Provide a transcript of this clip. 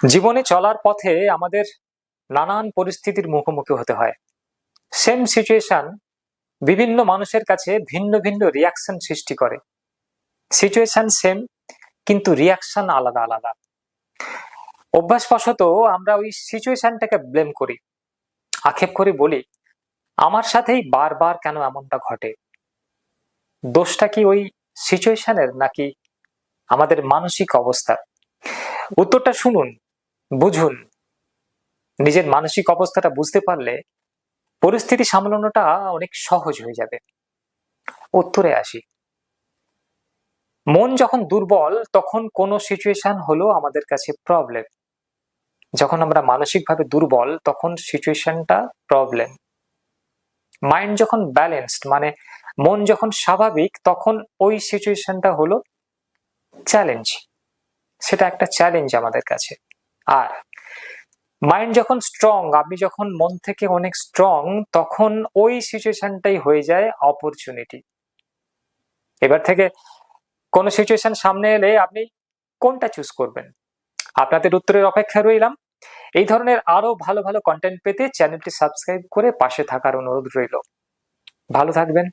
জীবনে চলার পথে আমাদের নানান পরিস্থিতির মুখোমুখি হতে হয়। সেম সিচুয়েশন বিভিন্ন মানুষের কাছে ভিন্ন ভিন্ন রিয়াকশন সৃষ্টি করে। সিচুয়েশন সেম, কিন্তু রিয়াকশন আলাদা আলাদা। অভ্যাসবশত আমরা ওই সিচুয়েশনটাকে ব্লেম করি, আক্ষেপ করে বলি আমার সাথেই বারবার কেন এমনটা ঘটে। দোষটা কি ওই সিচুয়েশনের নাকি আমাদের মানসিক অবস্থার? উত্তরটা শুনুন, বুঝুন। নিজের মানসিক অবস্থাটা বুঝতে পারলে পরিস্থিতি সামলানোটা অনেক সহজ হয়ে যাবে। উত্তরে আসি। মন যখন দুর্বল তখন কোনো সিচুয়েশন হলো আমাদের কাছে প্রবলেম। যখন আমরা মানসিকভাবে দুর্বল তখন সিচুয়েশনটা প্রবলেম। মাইন্ড যখন ব্যালেন্সড, মানে মন যখন স্বাভাবিক, তখন ওই সিচুয়েশনটা হলো চ্যালেঞ্জ। সেটা একটা চ্যালেঞ্জ আমাদের কাছে। আর মাইন্ড যখন স্ট্রং, আপনি যখন মন থেকে অনেক স্ট্রং, তখন ওই সিচুয়েশনটাই হয়ে যায় অপরচুনিটি। এবার থেকে কোন সিচুয়েশন সামনে এলে আপনি কোনটা চুজ করবেন? আপনাদের উত্তরের অপেক্ষায় রইলাম। এই ধরনের আরো ভালো ভালো কন্টেন্ট পেতে চ্যানেলটি সাবস্ক্রাইব করে পাশে থাকার অনুরোধ রইল। ভালো থাকবেন।